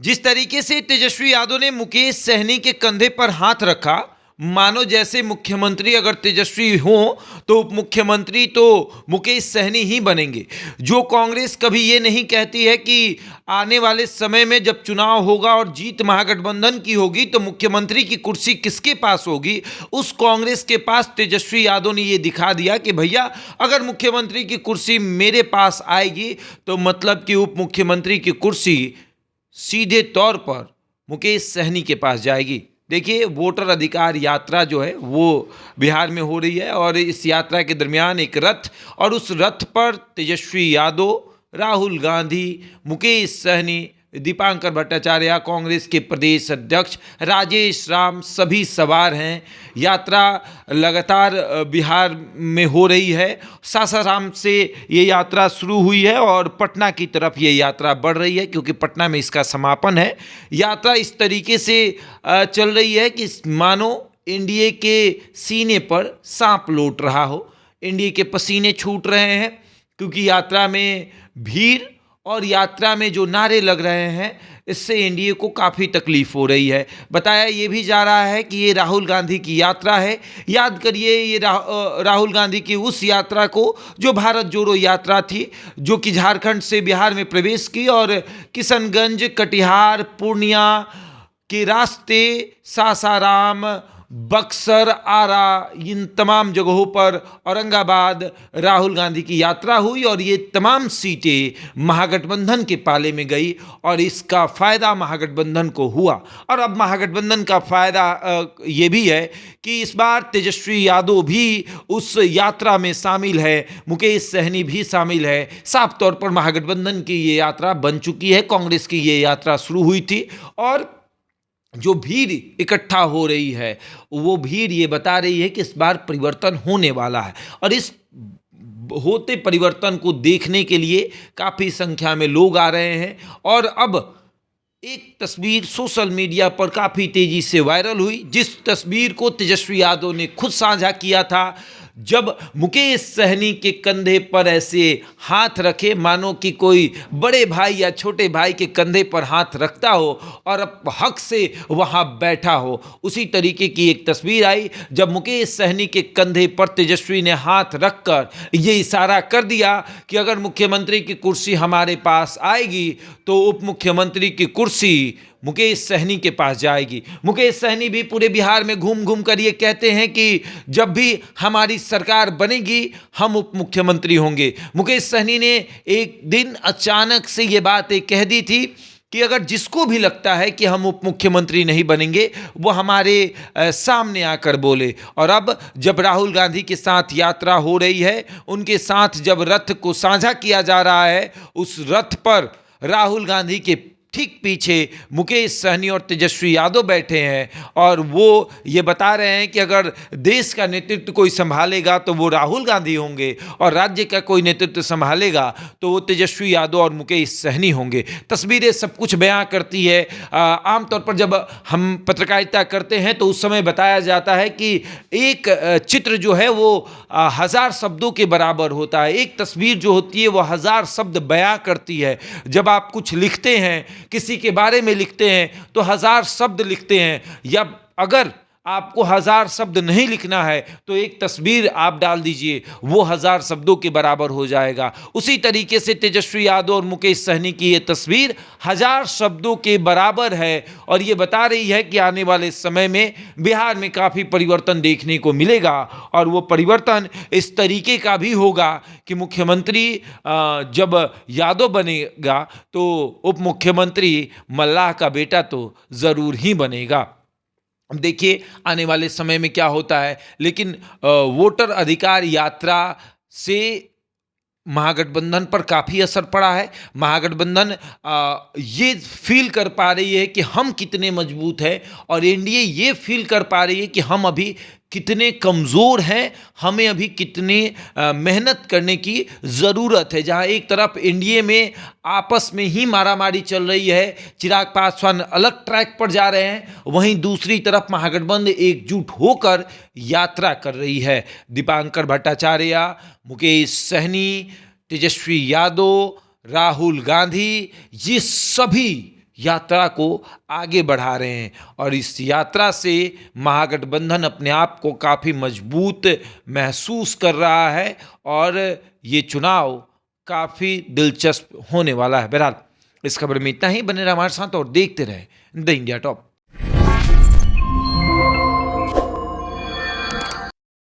जिस तरीके से तेजस्वी यादव ने मुकेश सहनी के कंधे पर हाथ रखा, मानो जैसे मुख्यमंत्री अगर तेजस्वी हो तो उप मुख्यमंत्री तो मुकेश सहनी ही बनेंगे। जो कांग्रेस कभी ये नहीं कहती है कि आने वाले समय में जब चुनाव होगा और जीत महागठबंधन की होगी तो मुख्यमंत्री की कुर्सी किसके पास होगी, उस कांग्रेस के पास तेजस्वी यादव ने ये दिखा दिया कि भैया अगर मुख्यमंत्री की कुर्सी मेरे पास आएगी तो मतलब कि उप मुख्यमंत्री की कुर्सी सीधे तौर पर मुकेश सहनी के पास जाएगी। देखिए, वोटर अधिकार यात्रा जो है वो बिहार में हो रही है और इस यात्रा के दरमियान एक रथ, और उस रथ पर तेजस्वी यादव, राहुल गांधी, मुकेश सहनी, दीपांकर भट्टाचार्य, कांग्रेस के प्रदेश अध्यक्ष राजेश राम सभी सवार हैं। यात्रा लगातार बिहार में हो रही है। सासाराम से ये यात्रा शुरू हुई है और पटना की तरफ ये यात्रा बढ़ रही है क्योंकि पटना में इसका समापन है। यात्रा इस तरीके से चल रही है कि मानो एनडीए के सीने पर सांप लौट रहा हो। एनडीए के पसीने छूट रहे हैं क्योंकि यात्रा में भीड़ और यात्रा में जो नारे लग रहे हैं इससे एनडीए को काफ़ी तकलीफ हो रही है। बताया ये भी जा रहा है कि ये राहुल गांधी की यात्रा है। याद करिए ये राहुल गांधी की उस यात्रा को जो भारत जोड़ो यात्रा थी, जो कि झारखंड से बिहार में प्रवेश की और किशनगंज, कटिहार, पूर्णिया के रास्ते, सासाराम, बक्सर, आरा, इन तमाम जगहों पर, औरंगाबाद राहुल गांधी की यात्रा हुई और ये तमाम सीटें महागठबंधन के पाले में गई और इसका फ़ायदा महागठबंधन को हुआ। और अब महागठबंधन का फ़ायदा ये भी है कि इस बार तेजस्वी यादव भी उस यात्रा में शामिल है, मुकेश सहनी भी शामिल है। साफ तौर पर महागठबंधन की ये यात्रा बन चुकी है। कांग्रेस की ये यात्रा शुरू हुई थी और जो भीड़ इकट्ठा हो रही है वो भीड़ ये बता रही है कि इस बार परिवर्तन होने वाला है और इस होते परिवर्तन को देखने के लिए काफ़ी संख्या में लोग आ रहे हैं। और अब एक तस्वीर सोशल मीडिया पर काफ़ी तेज़ी से वायरल हुई, जिस तस्वीर को तेजस्वी यादव ने खुद साझा किया था, जब मुकेश सहनी के कंधे पर ऐसे हाथ रखे मानो कि कोई बड़े भाई या छोटे भाई के कंधे पर हाथ रखता हो और अब हक से वहाँ बैठा हो। उसी तरीके की एक तस्वीर आई जब मुकेश सहनी के कंधे पर तेजस्वी ने हाथ रखकर ये इशारा कर दिया कि अगर मुख्यमंत्री की कुर्सी हमारे पास आएगी तो उप मुख्यमंत्री की कुर्सी मुकेश सहनी के पास जाएगी। मुकेश सहनी भी पूरे बिहार में घूम घूम कर ये कहते हैं कि जब भी हमारी सरकार बनेगी हम उप मुख्यमंत्री होंगे। मुकेश सहनी ने एक दिन अचानक से ये बात कह दी थी कि अगर जिसको भी लगता है कि हम उप मुख्यमंत्री नहीं बनेंगे वो हमारे सामने आकर बोले। और अब जब राहुल गांधी के साथ यात्रा हो रही है, उनके साथ जब रथ को साझा किया जा रहा है, उस रथ पर राहुल गांधी के ठीक पीछे मुकेश सहनी और तेजस्वी यादव बैठे हैं और वो ये बता रहे हैं कि अगर देश का नेतृत्व कोई संभालेगा तो वो राहुल गांधी होंगे और राज्य का कोई नेतृत्व संभालेगा तो वो तेजस्वी यादव और मुकेश सहनी होंगे। तस्वीरें सब कुछ बयां करती है। आमतौर पर जब हम पत्रकारिता करते हैं तो उस समय बताया जाता है कि एक चित्र जो है वो 1000 शब्दों के बराबर होता है। एक तस्वीर जो होती है वो 1000 शब्द बयां करती है। जब आप कुछ लिखते हैं, किसी के बारे में लिखते हैं तो 1000 शब्द लिखते हैं, या अगर आपको 1000 शब्द नहीं लिखना है तो एक तस्वीर आप डाल दीजिए, वो 1000 शब्दों के बराबर हो जाएगा। उसी तरीके से तेजस्वी यादव और मुकेश सहनी की ये तस्वीर 1000 शब्दों के बराबर है और ये बता रही है कि आने वाले समय में बिहार में काफ़ी परिवर्तन देखने को मिलेगा और वो परिवर्तन इस तरीके का भी होगा कि मुख्यमंत्री जब यादव बनेगा तो उप मुख्यमंत्री मल्लाह का बेटा तो ज़रूर ही बनेगा। अब देखिए आने वाले समय में क्या होता है, लेकिन वोटर अधिकार यात्रा से महागठबंधन पर काफ़ी असर पड़ा है। महागठबंधन ये फील कर पा रही है कि हम कितने मजबूत हैं और एनडीए ये फील कर पा रही है कि हम अभी कितने कमज़ोर हैं, हमें अभी कितने मेहनत करने की ज़रूरत है। जहां एक तरफ एनडीए में आपस में ही मारामारी चल रही है, चिराग पासवान अलग ट्रैक पर जा रहे हैं, वहीं दूसरी तरफ महागठबंधन एकजुट होकर यात्रा कर रही है। दीपांकर भट्टाचार्य, मुकेश सहनी, तेजस्वी यादव, राहुल गांधी, ये सभी यात्रा को आगे बढ़ा रहे हैं और इस यात्रा से महागठबंधन अपने आप को काफ़ी मजबूत महसूस कर रहा है और ये चुनाव काफ़ी दिलचस्प होने वाला है। बहरहाल इस खबर में इतना ही। बने रहे हमारे साथ और देखते रहे द इंडिया टॉप।